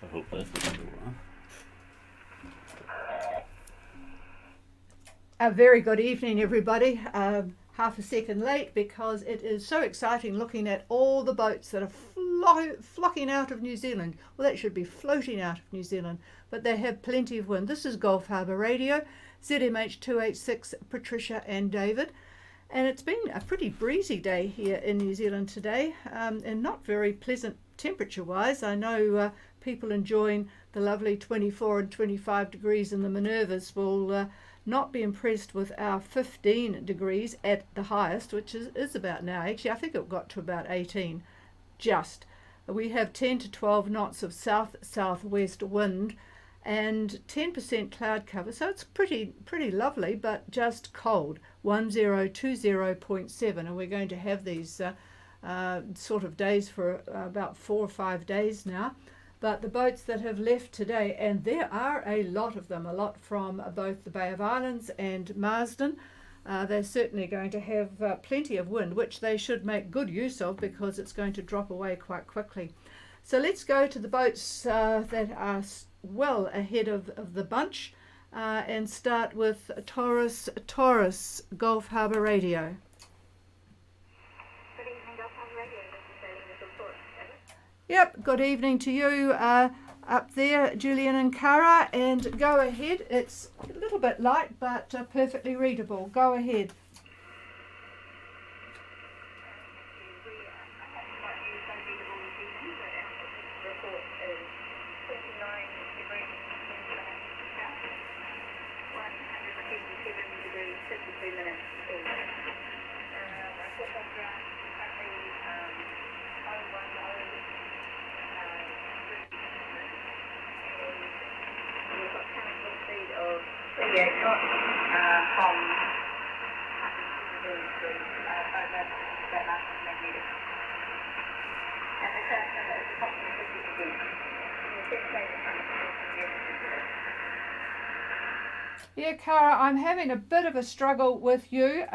I hope that's a little while. A very good evening, everybody. Half a second late because it is so exciting looking at all the boats that are flocking out of New Zealand. Well, that should be floating out of New Zealand, but they have plenty of wind. This is Gulf Harbour Radio, ZMH 286, Patricia and David. And it's been a pretty breezy day here in New Zealand today, and not very pleasant temperature-wise. I know people enjoying the lovely 24 and 25 degrees in the Minervas will not be impressed with our 15 degrees at the highest, which is about now. Actually, I think it got to about 18 just. We have 10 to 12 knots of south-southwest wind and 10% cloud cover, so it's pretty lovely, but just cold. 1020.7, and we're going to have these sort of days for about 4 or 5 days now. But the boats that have left today, and there are a lot of them, a lot from both the Bay of Islands and Marsden, they're certainly going to have plenty of wind, which they should make good use of because it's going to drop away quite quickly. So let's go to the boats that are well ahead of the bunch and start with Taurus, Gulf Harbour Radio. Yep, good evening to you up there, Julian and Cara, and go ahead. It's a little bit light, but perfectly readable. Go ahead. Yeah, Cara, I'm having a bit of a struggle with you.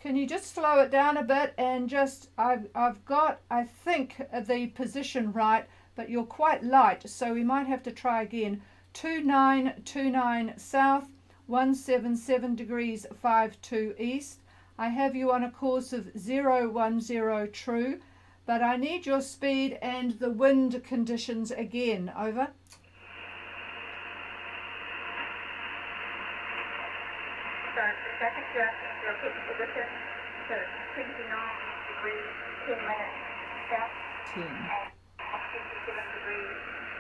Can you just slow it down a bit and just, I've got, I think, the position right, but you're quite light, so we might have to try again. 2929 south, 177 degrees 52 east. I have you on a course of 010 true, but I need your speed and the wind conditions again. Over. Position, so 29 degrees, 10 minutes south, 10. And 57 degrees,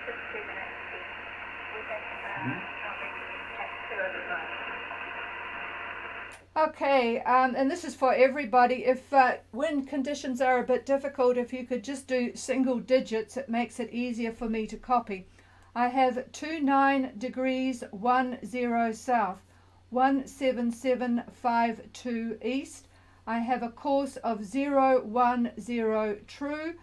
52 minutes east. We have not been at 2 over. Okay, and this is for everybody. If wind conditions are a bit difficult, if you could just do single digits, it makes it easier for me to copy. I have 29 degrees 10 south, 17752 east. I have a course of 010 true.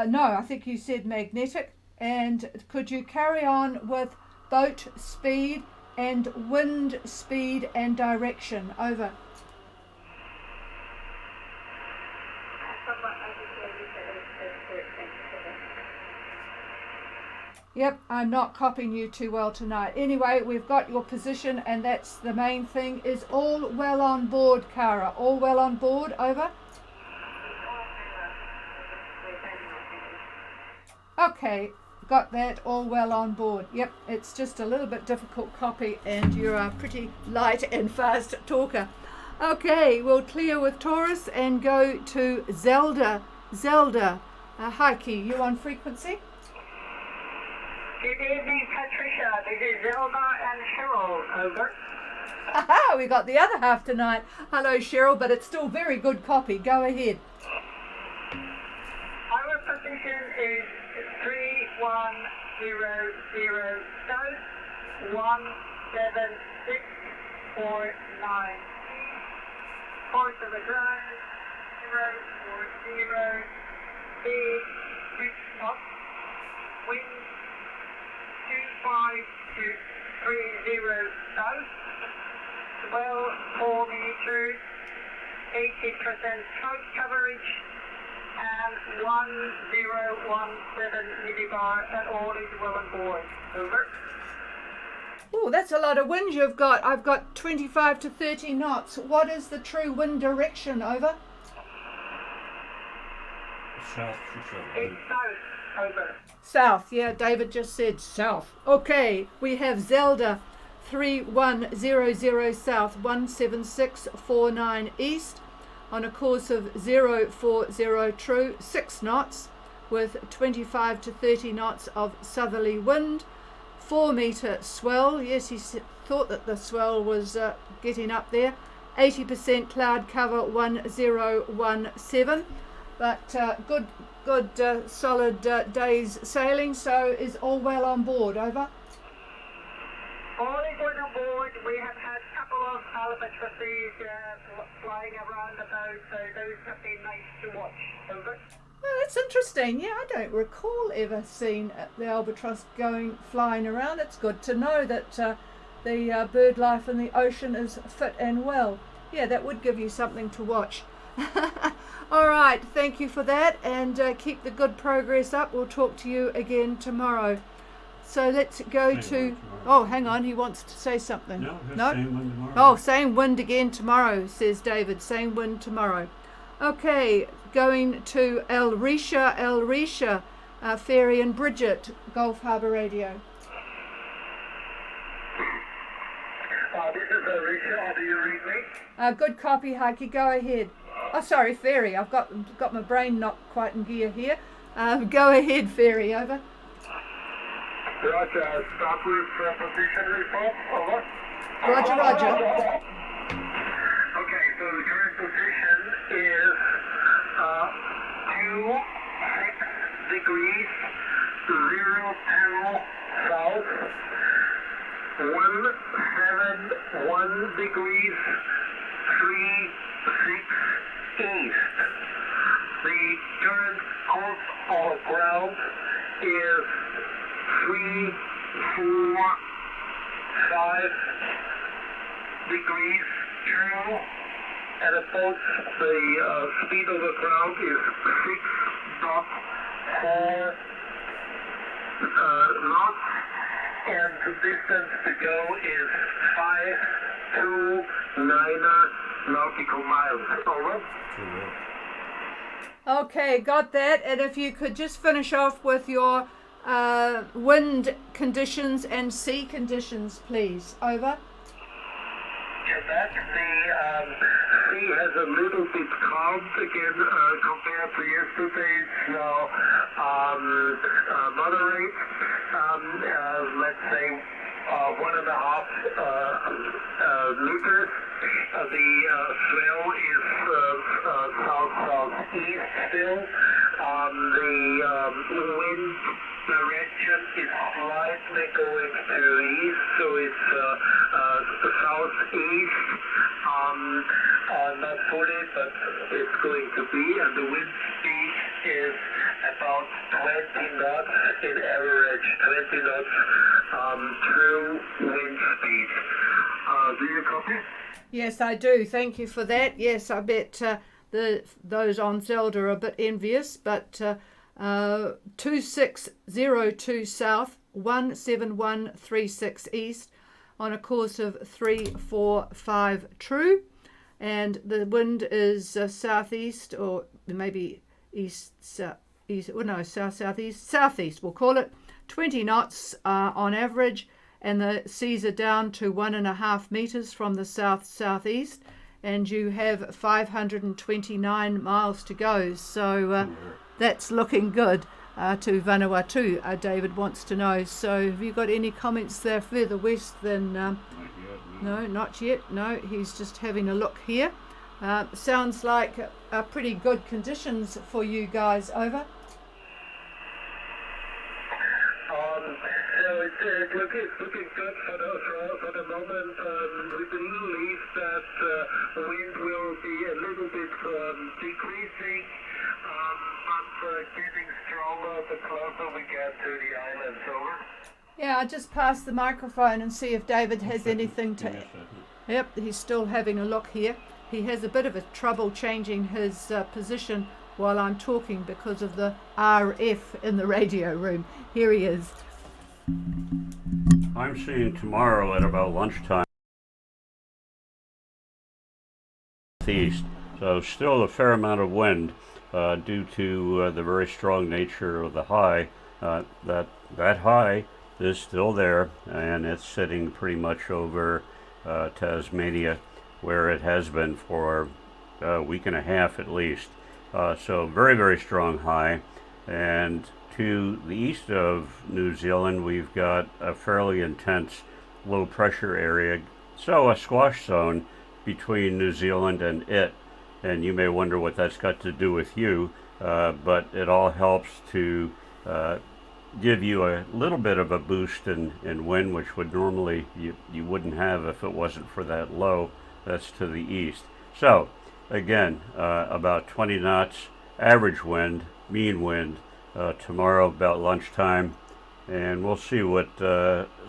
No, I think you said magnetic. And could you carry on with boat speed and wind speed and direction? Over. Yep, I'm not copying you too well tonight. Anyway, we've got your position, and that's the main thing. Is all well on board, Cara? All well on board? Over. Okay, got that. All well on board. Yep, it's just a little bit difficult copy, and you're a pretty light and fast talker. Okay, we'll clear with Taurus and go to Zelda. Heike, you on frequency? Good evening, Patricia. This is Zelda and Cheryl. Over. Aha, we got the other half tonight. Hello, Cheryl, but it's still very good copy. Go ahead. Our position is 3100 south, 17649. Course of the drive, 040, speed 6 knots, wind 25230 south, 12 4 meters, 80% cloud coverage, and 1017 millibar, and all is well on board. Over. Oh, that's a lot of wind you've got. I've got 25 to 30 knots. What is the true wind direction? Over. South for sure. It's south. Over. South. Yeah, David just said south. Okay, we have Zelda 3100 south, 17649 east on a course of 040 true, 6 knots with 25 to 30 knots of southerly wind, 4-meter swell. Yes, he thought that the swell was getting up there. 80% cloud cover, 1017. But good solid day's sailing. So is all well on board? Over. All is well on board. We have had a couple of albatrosses flying around the boat, so those have been nice to watch. Over. Well, that's interesting. Yeah, I don't recall ever seeing the albatross flying around. It's good to know that the bird life in the ocean is fit and well. Yeah, that would give you something to watch. All right, thank you for that, and keep the good progress up. We'll talk to you again tomorrow. So let's go to... Oh, hang on, he wants to say something. No? Same one tomorrow. Oh, same wind again tomorrow, says David. Same wind tomorrow. Okay, going to El Risha, Ferry and Bridget, Gulf Harbour Radio. This is Risha. Do you read me? Good copy, Heike. Go ahead. Oh, sorry, Ferry. I've got my brain not quite in gear here. Go ahead, Ferry. Over. Roger. Start with position report. Over. Roger, Roger. Okay, so the current position is 26 degrees 0 south, 171 degrees 36 east. The current course of ground is 345 degrees true, and about the speed of the ground is 6.4 knots, and the distance to go is 529 nautical miles. Over. Okay, got that. And if you could just finish off with your wind conditions and sea conditions, please. Over. That the sea has a little bit calmed again compared to yesterday. It's now moderate. Let's say 1.5 meters. The swell is south-southeast still. The wind direction is slightly going to east, so it's southeast. Not fully, but it's going to be, and the wind speed is about 20 knots in average, 20 knots true wind speed. Do you copy? Yes, I do. Thank you for that. Yes, I bet those on Zelda are a bit envious, but 2602 south, 17136 east on a course of 345 true, and the wind is southeast, or maybe southeast, we'll call it, 20 knots on average, and the seas are down to 1.5 meters from the southeast, and you have 529 miles to go. So that's looking good to Vanuatu, David wants to know. So have you got any comments there further west than... No, not yet. No, he's just having a look here. Sounds like pretty good conditions for you guys. Over. It's looking good for the moment. We believe that the wind will be a little bit decreasing, but getting stronger the closer we get to the islands. Over. Yeah, I'll just pass the microphone and see if David has anything to... Yep, he's still having a look here. He has a bit of a trouble changing his position while I'm talking because of the RF in the radio room. Here he is. I'm seeing tomorrow at about lunchtime east, so still a fair amount of wind due to the very strong nature of the high. That high is still there, and it's sitting pretty much over Tasmania, where it has been for a week and a half at least. So very, very strong high. And to the east of New Zealand, we've got a fairly intense low pressure area, so a squash zone between New Zealand and it. And you may wonder what that's got to do with you, but it all helps to give you a little bit of a boost in wind, which would normally you wouldn't have if it wasn't for that low that's to the east. So again, about 20 knots average wind, mean wind, tomorrow about lunchtime, and we'll see what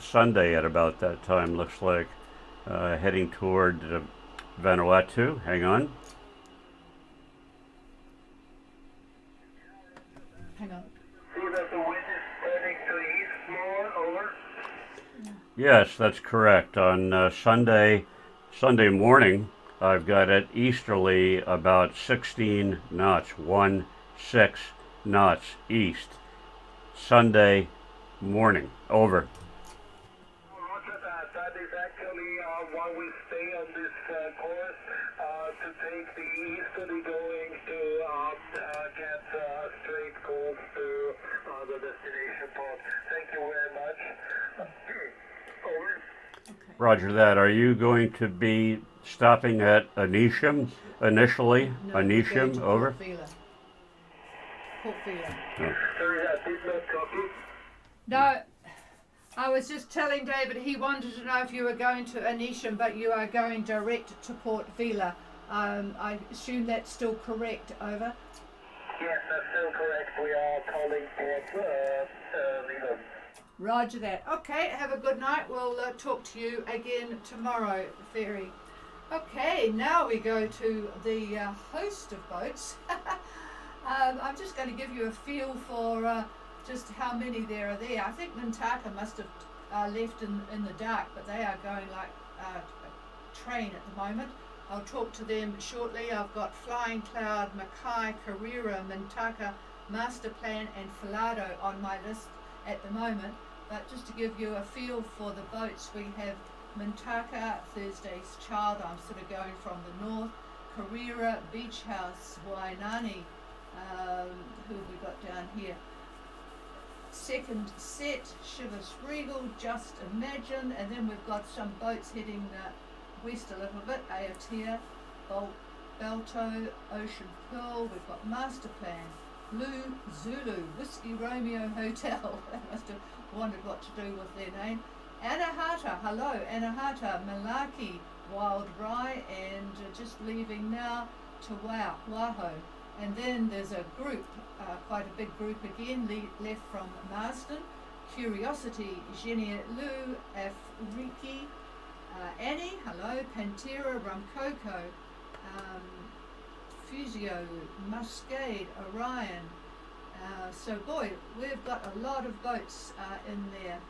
Sunday at about that time looks like, heading toward Vanuatu. Hang on. Hang on. See that the wind is turning to east more, over? Yes, that's correct. On Sunday morning, I've got it easterly about 16 knots, 16 knots east. Sunday morning, over. Roger that. That is actually why we stay on this course, to take the easterly going to get a straight course to the destination port. Thank you very much. Over. Roger that. Are you going to be stopping at Anisham initially? No, Anisham, over. Port Vila. Sorry, I did not copy. No, I was just telling David he wanted to know if you were going to Anisham, but you are going direct to Port Vila. I assume that's still correct, over? Yes, that's still correct. We are calling Port Vila. Roger that. Okay, have a good night. We'll talk to you again tomorrow, Ferry. Okay, now we go to the host of boats. I'm just going to give you a feel for just how many there are there. I think Mintaka must have left in the dark, but they are going like a train at the moment. I'll talk to them shortly. I've got Flying Cloud, Mackay, Carrera, Mintaka, Master Plan and Falado on my list at the moment. But just to give you a feel for the boats, we have Mintaka, Thursday's Child, I'm sort of going from the north, Carrera, Beach House, Wainani, who have we got down here? Second Set, Chivas Regal, Just Imagine, and then we've got some boats heading west a little bit, Aotea, Balto, Ocean Pearl, we've got Master Plan, Blue Zulu, Whiskey Romeo Hotel, they must have wondered what to do with their name, Anahata, hello, Anahata, Malaki, Wild Rye, and just leaving now to Waho. And then there's a group, quite a big group again, left from Marsden, Curiosity, Genia Lu, Afriki, Annie, hello, Pantera, Rumcoco, Fusio, Muscade, Orion. So boy, we've got a lot of boats in there.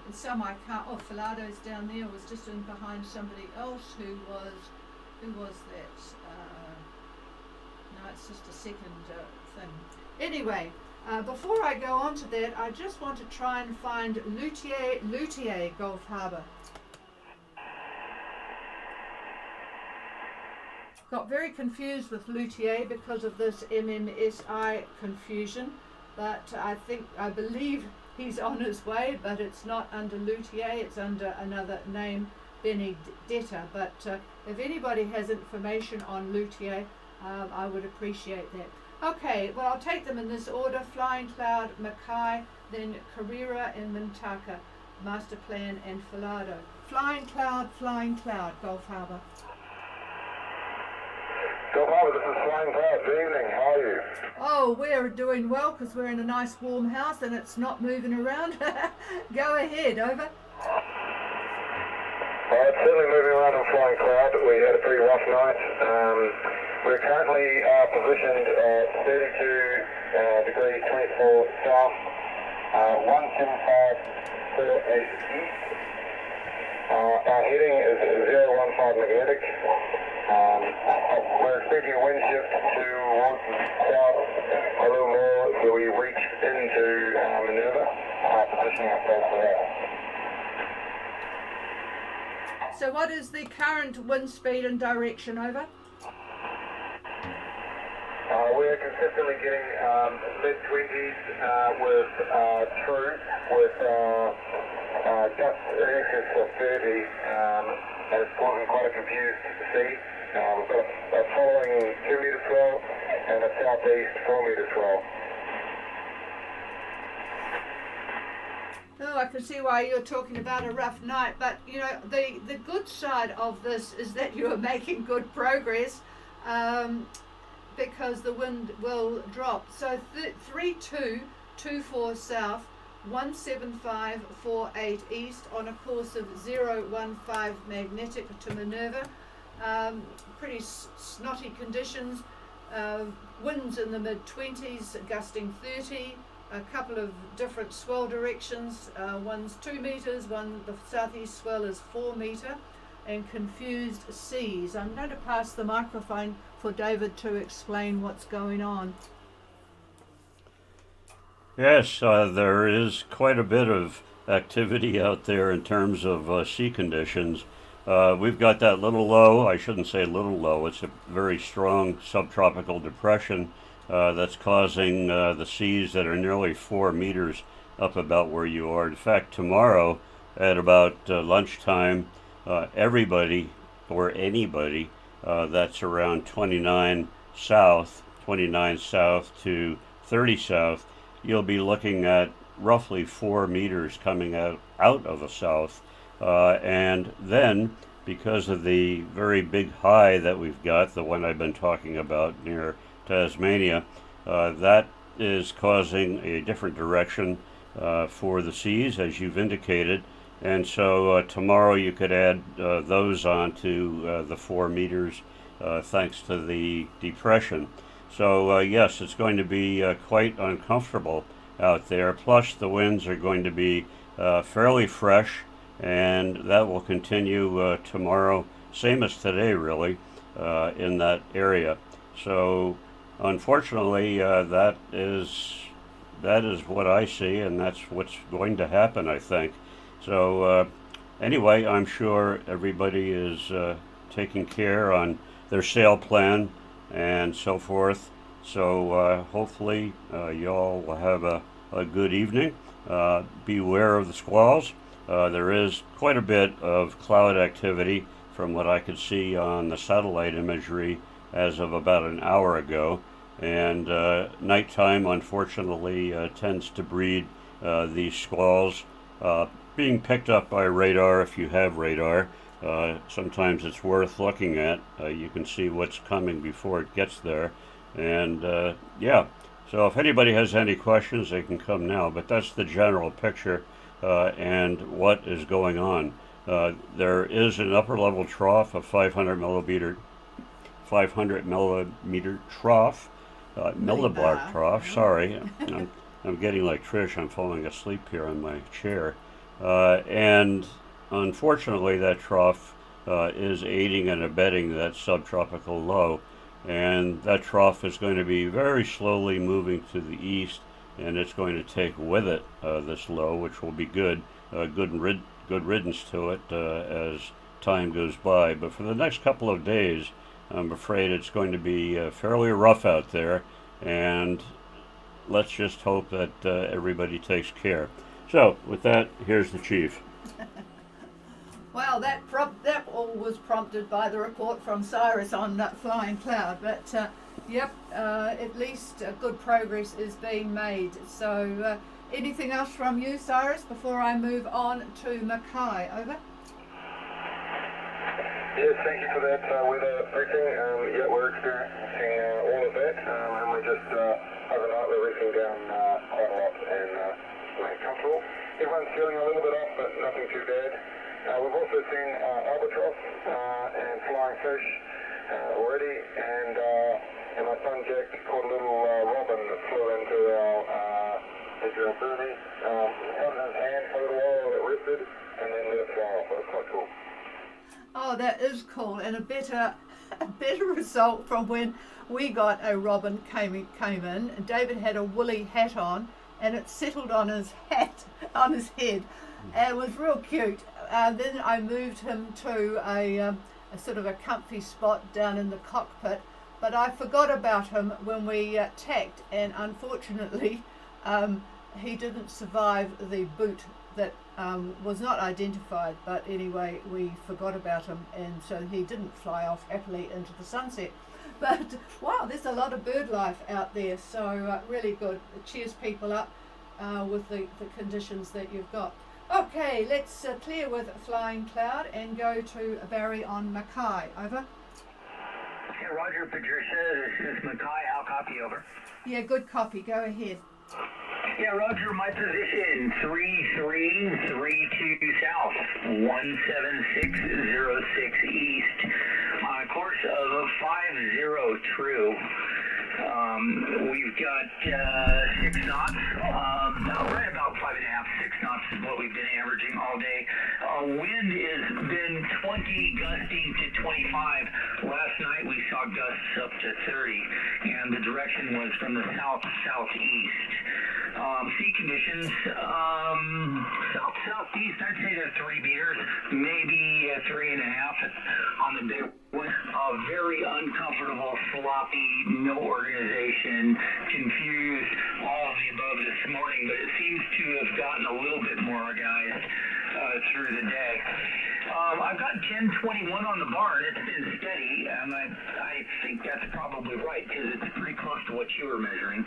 And some I can't, Filado's down there, was just in behind somebody else who was that? No, it's just a second thing. Anyway, before I go on to that, I just want to try and find Lutier Gulf Harbour. Got very confused with Lutier because of this MMSI confusion, but I believe he's on his way, but it's not under Lutier, it's under another name, Benedetta. But if anybody has information on Lutier, I would appreciate that. Okay, well, I'll take them in this order: Flying Cloud, Mackay, then Carrera and Mintaka, Master Plan and Falado. Flying Cloud, Gulf Harbour. Gulf Harbour, this is Flying Cloud. Good evening. How are you? Oh, we're doing well because we're in a nice warm house and it's not moving around. Go ahead, over. It's certainly moving around on Flying Cloud. We had a pretty rough night. We're currently positioned at 32 degrees 24 south, 17548 east. Our heading is 015 magnetic. We're expecting a wind shift towards the south a little more so we reach into Minerva, positioning ourselves for that. So what is the current wind speed and direction, over? We're consistently getting mid-20s with true, with gusts in excess of 30, and it's causing quite a confused sea. We've got a following 2-metre swell and a southeast 4-metre swell. Oh, I can see why you're talking about a rough night, but you know, the good side of this is that you are making good progress, because the wind will drop. So 3224 south, 17548 east on a course of 015 magnetic to Minerva. Pretty snotty conditions, winds in the mid-20s, gusting 30, a couple of different swell directions, one's 2 metres, the southeast swell is 4 metre, and confused seas. I'm going to pass the microphone for David to explain what's going on. Yes, there is quite a bit of activity out there in terms of sea conditions. We've got that little low, I shouldn't say little low, it's a very strong subtropical depression that's causing the seas that are nearly 4 meters up about where you are. In fact, tomorrow at about lunchtime, everybody or anybody that's around 29 south to 30 south, you'll be looking at roughly 4 meters coming out of the south. And then, because of the very big high that we've got, the one I've been talking about near Tasmania, that is causing a different direction for the seas, as you've indicated. And so tomorrow you could add those onto the 4 meters thanks to the depression. So yes, it's going to be quite uncomfortable out there. Plus the winds are going to be fairly fresh, and that will continue tomorrow, same as today really, in that area. So unfortunately that is what I see, and that's what's going to happen, I think. So anyway, I'm sure everybody is taking care on their sail plan and so forth. So hopefully y'all will have a good evening. Beware of the squalls. There is quite a bit of cloud activity from what I could see on the satellite imagery as of about an hour ago. And nighttime, unfortunately, tends to breed these squalls. Being picked up by radar, if you have radar, sometimes it's worth looking at. You can see what's coming before it gets there. And yeah, so if anybody has any questions, they can come now. But that's the general picture and what is going on. There is an upper level trough, a 500 millimeter trough, millibar trough. Sorry, I'm getting like Trish. I'm falling asleep here on my chair, and unfortunately, that trough is aiding and abetting that subtropical low, and that trough is going to be very slowly moving to the east, and it's going to take with it this low, which will be good riddance to it as time goes by. But for the next couple of days, I'm afraid it's going to be fairly rough out there, and let's just hope that everybody takes care. So with that, here's the chief. Well, that all was prompted by the report from Cyrus on that flying cloud, but yep, at least good progress is being made. So anything else from you, Cyrus, before I move on to Mackay? Over. Yes, thank you for that weather briefing. Yeah, we're experiencing all of that, and we're just overnight we're reefing down quite a lot and feeling comfortable. Everyone's feeling a little bit off, but nothing too bad. We've also seen albatross and flying fish already, and my son Jack caught a little robin that flew into our booty. Held in his hand for a little while, it rested, and then let it fly off. It was quite cool. Oh, that is cool, and a better result from when we got a robin came in. And David had a woolly hat on, and it settled on his head, and it was real cute. Then I moved him to a sort of a comfy spot down in the cockpit, but I forgot about him when we tacked, and unfortunately he didn't survive the boot that was not identified, but anyway we forgot about him, and so he didn't fly off happily into the sunset. But wow, there's a lot of bird life out there, so really good. It cheers people up with the conditions that you've got. Okay, let's clear with Flying Cloud and go to Barry on Mackay. Over. Yeah, Roger, Patricia, this is Mackay. How copy, over? Yeah, good copy. Go ahead. Yeah, Roger, my position, 3332 south, 17606 east, on a course of 50 true. We've got 6 knots, right about 5.5, 6 knots is what we've been averaging all day. Wind has been 20, gusting to 25. Last night we saw gusts up to 30, and the direction was from the south-southeast. Sea conditions, south-southeast, I'd say they're 3 meters, maybe 3.5 on the big one. Very uncomfortable, sloppy, no organization, confused, all of the above this morning, but it seems to have gotten a little bit more organized through the day. I've got 1021 on the barn. It's been steady, and I think that's probably right because it's pretty close to what you were measuring.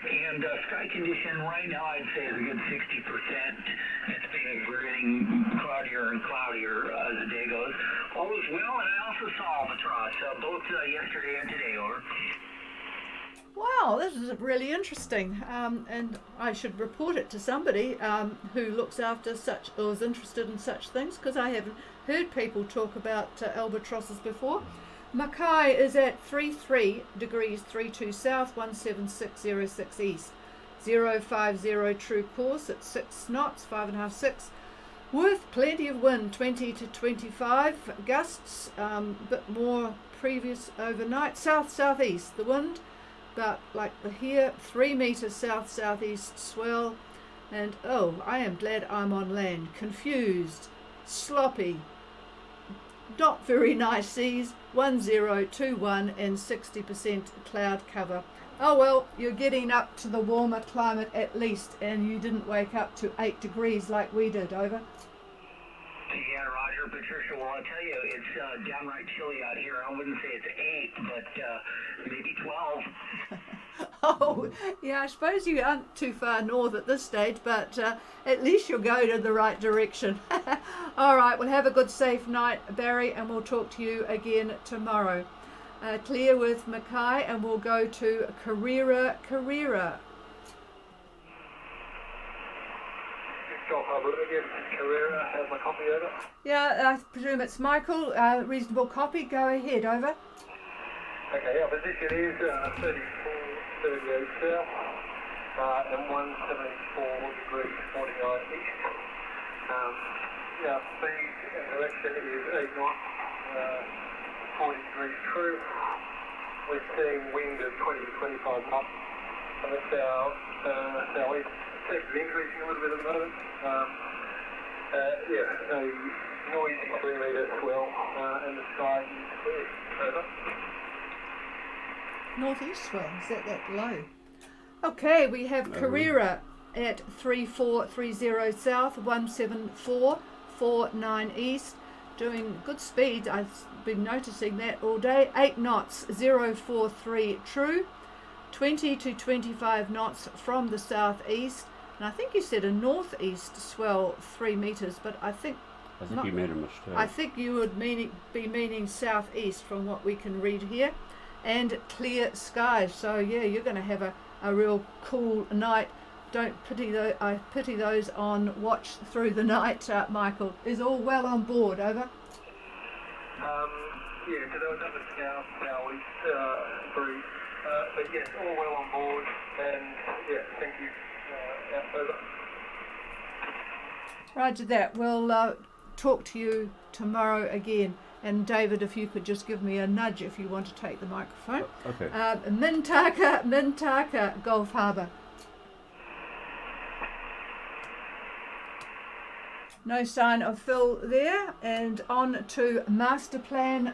And sky condition right now, I'd say, is a good 60%. It's been getting cloudier and cloudier as the day goes. All is well, and I also saw albatross, both yesterday and today, over. Wow, this is really interesting, and I should report it to somebody who looks after such or is interested in such things, because I haven't heard people talk about albatrosses before. Mackay is at 33 degrees 32 south, 17606 east, 050 true course at 6 knots, 5.5, 6, with plenty of wind, 20 to 25 gusts, bit more previous overnight, south-southeast, the wind. But like here, 3 meters south-southeast swell, and oh, I am glad I'm on land. Confused, sloppy, not very nice seas, 1021 and 60% cloud cover. Oh well, you're getting up to the warmer climate at least, and you didn't wake up to 8 degrees like we did, over. Yeah, Roger, Patricia, well, I'll tell you, it's downright chilly out here. I wouldn't say it's 8, but maybe 12. Oh, yeah, I suppose you aren't too far north at this stage, but at least you'll go in the right direction. All right, well, have a good, safe night, Barry, and we'll talk to you again tomorrow. Clear with Mackay, and we'll go to Carrera. Harbour again, Carrera, has my copy, over. Yeah, I presume it's Michael. Reasonable copy. Go ahead, over. Okay, our position is 3438 south and 174 degrees 49 east. Speed and direction is 8 knots, 40 degrees true. We're seeing wind of 20 to 25 knots, and that's our southeast. It's increasing a little bit at the moment. A noisy 3 metre swell, and the sky is clear. Over. Northeast swell, is that low? Okay, we have Carrera at 3430 south, 17449 east, doing good speed. I've been noticing that all day. 8 knots, 043 true, 20 to 25 knots from the southeast, and I think you said a northeast swell 3 meters, but I think you made a mistake. I think you would be meaning southeast from what we can read here. And clear skies, so yeah, you're going to have a real cool night. Don't pity I pity those on watch through the night. Michael, is all well on board, over? Yeah, so that was south-southeast breeze. But yes, all well on board, and yeah, thank you. Over. Roger that. We'll talk to you tomorrow again. And David, if you could just give me a nudge if you want to take the microphone. Okay. Mintaka, Gulf Harbour. No sign of Phil there. And on to Master Plan,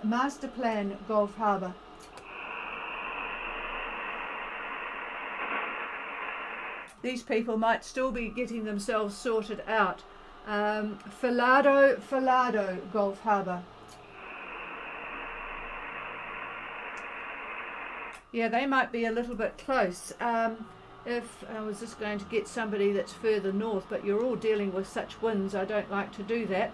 Gulf Harbour. These people might still be getting themselves sorted out. Falado, Gulf Harbour. Yeah, they might be a little bit close. If I was just going to get somebody that's further north, but you're all dealing with such winds, I don't like to do that.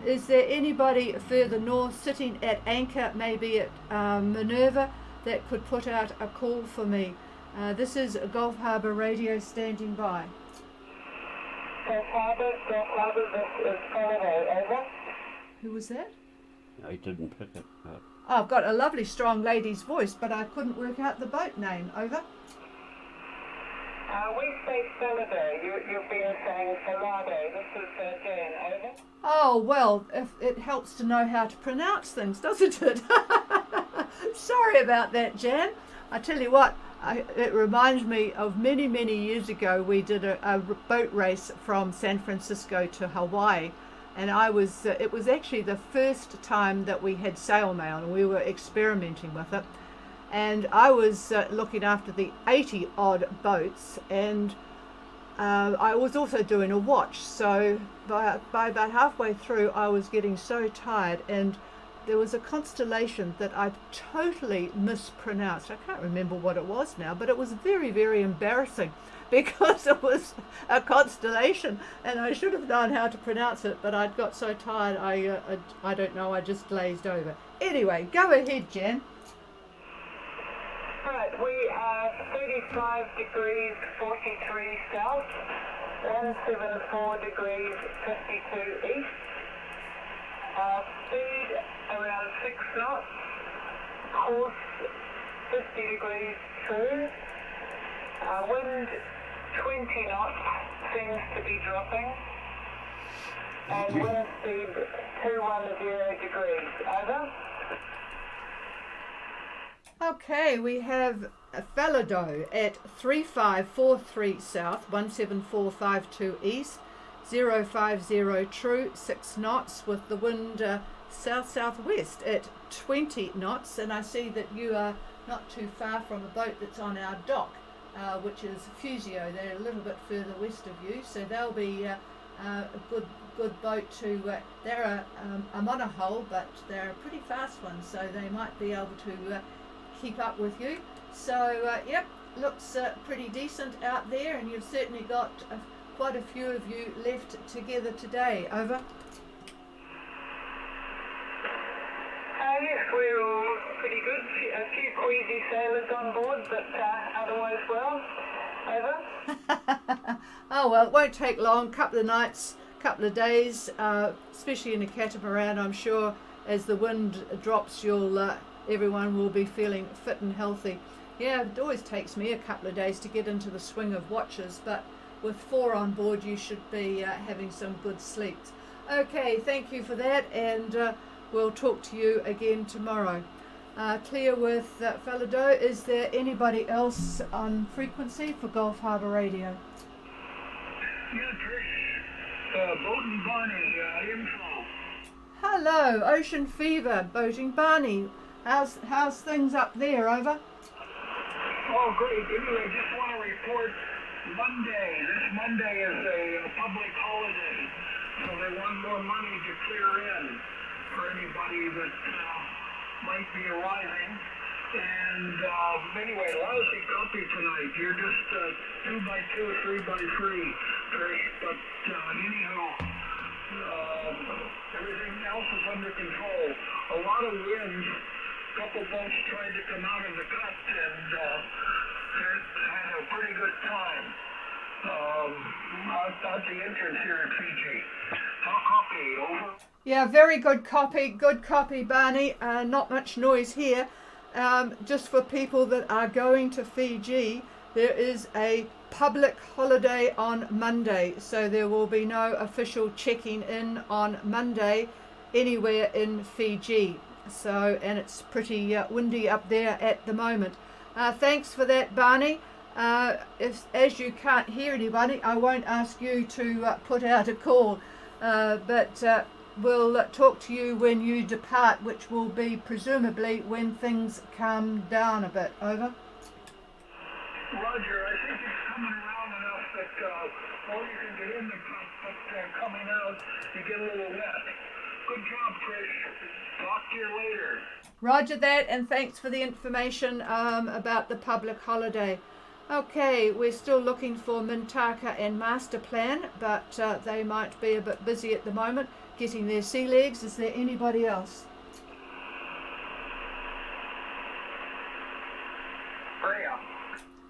Is there anybody further north sitting at anchor, maybe at Minerva, that could put out a call for me? This is Gulf Harbour Radio standing by. Gulf Harbour, this is Falado, over. Who was that? I didn't pick it up. Oh, I've got a lovely strong lady's voice, but I couldn't work out the boat name. Over. We say Falado. You've been saying Falado. This is Jan, over. Oh, well, if it helps to know how to pronounce things, doesn't it? Sorry about that, Jan. I tell you what, it reminds me of many, many years ago we did a boat race from San Francisco to Hawaii. And it was actually the first time that we had sail mail and we were experimenting with it. And I was looking after the 80 odd boats, and I was also doing a watch. So by about halfway through, I was getting so tired, and there was a constellation that I totally mispronounced. I can't remember what it was now, but it was very, very embarrassing because it was a constellation and I should have known how to pronounce it, but I'd got so tired I don't know, I just glazed over. Anyway, go ahead, Jan. Right, we are 35 degrees 43 south, 174 degrees 52 east. Speed around 6 knots, course 50 degrees true, wind 20 knots seems to be dropping, and wind speed 210 degrees, over. Okay, we have Falado at 3543 south, 17452 east, 050 true, 6 knots with the wind south-southwest at 20 knots. And I see that you are not too far from a boat that's on our dock, which is Fusio. They're a little bit further west of you, so they'll be a good boat to, they're a monohull, but they're a pretty fast one, so they might be able to keep up with you. So yep, looks pretty decent out there, and you've certainly got quite a few of you left together today. Over. Yes, we're pretty good. A few queasy sailors on board, but otherwise well. Over. Oh well, it won't take long. Couple of nights, couple of days, especially in a catamaran. I'm sure as the wind drops, everyone will be feeling fit and healthy. Yeah, it always takes me a couple of days to get into the swing of watches, but with 4 on board, you should be having some good sleeps. Okay, thank you for that, and we'll talk to you again tomorrow. Clear with Falado. Is there anybody else on frequency for Gulf Harbour Radio? Yeah, Trish. Boating Barney, info. Hello, Ocean Fever, Boating Barney. How's things up there? Over. Oh, great. Anyway, just want to report this Monday is a public holiday, so they want more money to clear in for anybody that might be arriving. And anyway, lousy copy tonight. You're just 2 by 2, 3 by 3, Trish. But anyhow, everything else is under control. A lot of wind. Couple boats tried to come out of the cut and had a pretty good time out the entrance here at Fiji. How copy? Over. Yeah, very good copy, Barney. Not much noise here. Just for people that are going to Fiji, there is a public holiday on Monday, so there will be no official checking in on Monday anywhere in Fiji. So, and it's pretty windy up there at the moment. Thanks for that, Barney. As you can't hear anybody, I won't ask you to put out a call, but we'll talk to you when you depart, which will be presumably when things calm down a bit. Over. Roger, I think it's coming around enough that all you can get in the group, but coming out, you get a little wet. Good job, Trish. Talk to you later. Roger that, and thanks for the information about the public holiday. Okay, we're still looking for Mintaka and Master Plan, but they might be a bit busy at the moment getting their sea legs. Is there anybody else? Freya.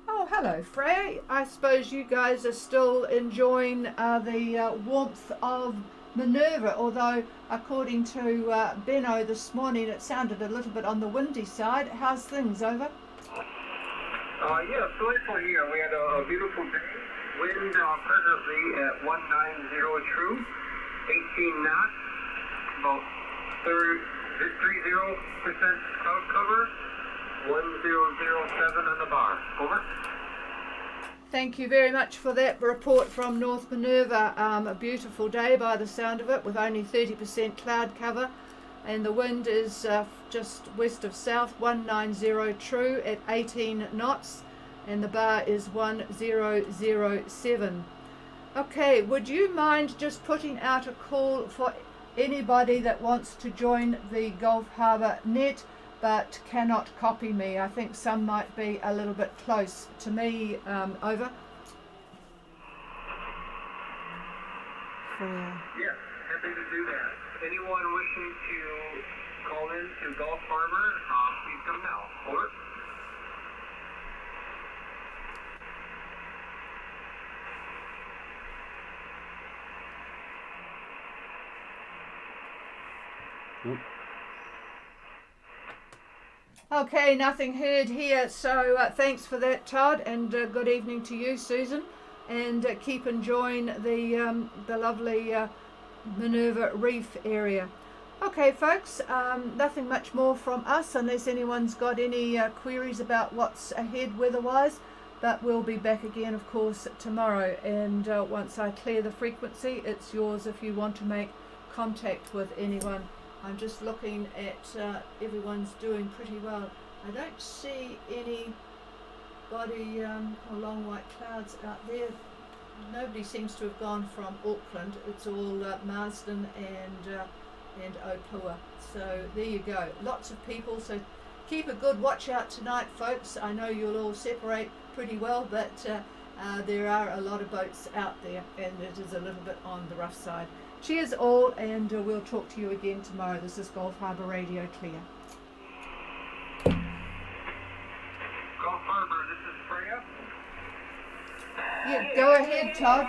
Oh, hello, Freya. I suppose you guys are still enjoying the warmth of Minerva, although according to Benno this morning it sounded a little bit on the windy side. How's things? Over? Yeah, delightful here. We had a beautiful day. Wind presently at 190 true, 18 knots, about 30% cloud cover, 1007 on the bar. Over. Thank you very much for that report from North Minerva. A beautiful day by the sound of it, with only 30% cloud cover, and the wind is just west of south, 190 true at 18 knots, and the bar is 1007. Okay, would you mind just putting out a call for anybody that wants to join the Gulf Harbour net but cannot copy me? I think some might be a little bit close to me. Over. Yes, happy to do that. Anyone wishing to call in to Gulf Harbour, please come now. Over. Okay, nothing heard here, so thanks for that, Todd, and good evening to you, Susan, and keep enjoying the lovely Minerva Reef area. Okay, folks, nothing much more from us unless anyone's got any queries about what's ahead weather-wise, but we'll be back again, of course, tomorrow, and once I clear the frequency, it's yours if you want to make contact with anyone. I'm just looking at everyone's doing pretty well. I don't see anybody long white clouds out there. Nobody seems to have gone from Auckland. It's all Marsden and Opua. So there you go. Lots of people. So keep a good watch out tonight, folks. I know you'll all separate pretty well, but there are a lot of boats out there, and it is a little bit on the rough side. Cheers all, and we'll talk to you again tomorrow. This is Gulf Harbour Radio Clear. Gulf Harbour, this is Freya. Yeah, go ahead, Todd.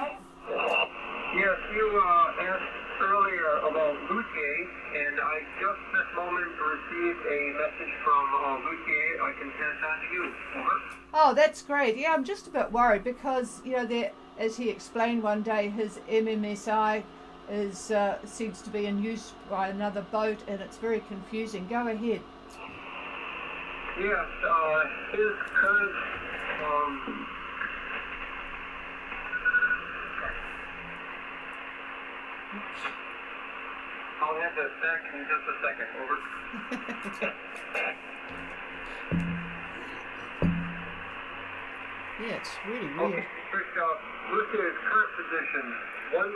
Yes, you asked earlier about Gautier, and I just this moment received a message from Gautier. I can pass on to you. Over. Oh, that's great. Yeah, I'm just a bit worried because, you know, there, as he explained one day, his MMSI is seems to be in use by another boat, and it's very confusing. Go ahead. Yes, his current I'll have that back in just a second. Over. Yeah, it's really Okay, weird. look at his current position. 19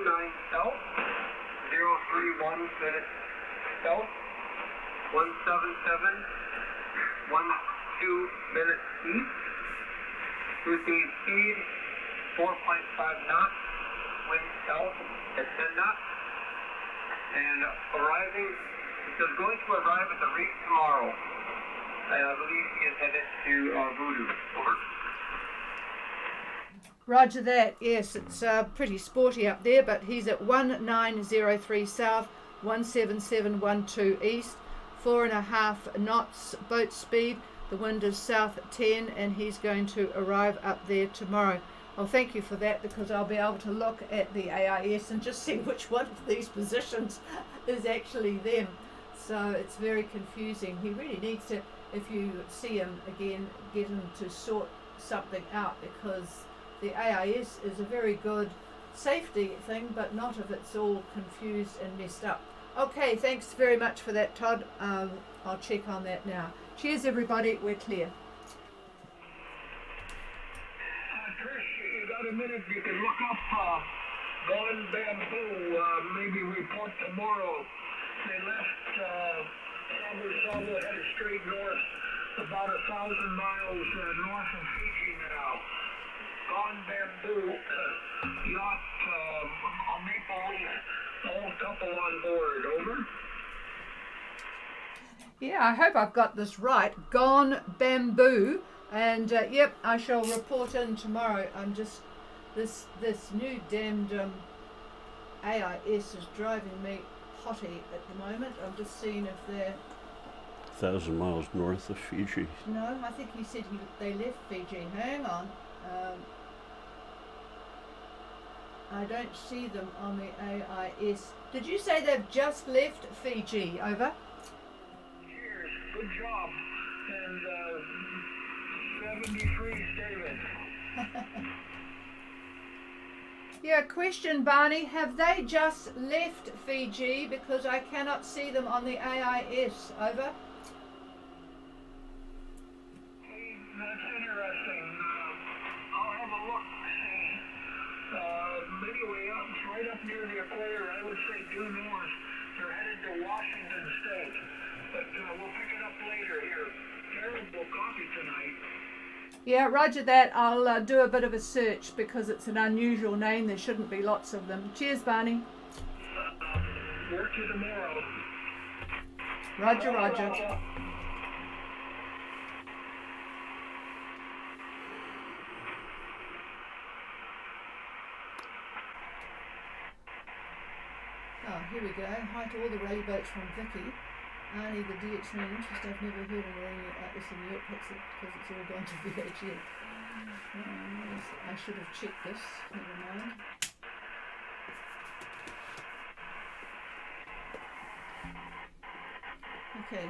south, 031 minutes south, 177, 12 minutes east, with the speed 4.5 knots, wind south at 10 knots, and arriving, it says going to arrive at the reef tomorrow. And I believe he is headed to Voodoo. Over. Roger that. Yes, it's pretty sporty up there, but he's at 1903 south, 17712 east, 4.5 knots boat speed. The wind is south 10, and he's going to arrive up there tomorrow. Well, thank you for that, because I'll be able to look at the AIS and just see which one of these positions is actually them. So it's very confusing. He really needs to, if you see him again, get him to sort something out, because the AIS is a very good safety thing, but not if it's all confused and messed up. Okay, thanks very much for that, Todd. I'll check on that now. Cheers, everybody. We're clear. Trish, you got a minute? You can look up Gone Bamboo. Maybe report tomorrow. They left Harbour, headed straight north, about 1,000 miles north of Fiji now. Gone Bamboo yacht on Maple Leaf. Old couple on board. Over. Yeah, I hope I've got this right. Gone Bamboo. And yep, I shall report in tomorrow. I'm just this new damned AIS is driving me potty at the moment. I'm just seeing if they're 1,000 miles north of Fiji. no. I think he said they left Fiji. Hang on. I don't see them on the AIS. Did you say they've just left Fiji? Over. Cheers. Good job. And 73, David. Yeah, question, Barney. Have they just left Fiji, because I cannot see them on the AIS? Over. Hey, that's interesting. I'll have a look. See, anyway, right up near the equator, I would say due north. They're headed to Washington State. But we'll pick it up later here. Terrible coffee tonight. Yeah, roger that. I'll do a bit of a search, because it's an unusual name. There shouldn't be lots of them. Cheers, Barney. Work you tomorrow. Roger, roger. Oh, here we go. Hi to all the rally boats from Vicky. Arnie, the DX in interest. I've never heard of rallying like this in Europe, because it's all gone to VHF. I should have checked this. Never mind. Okay.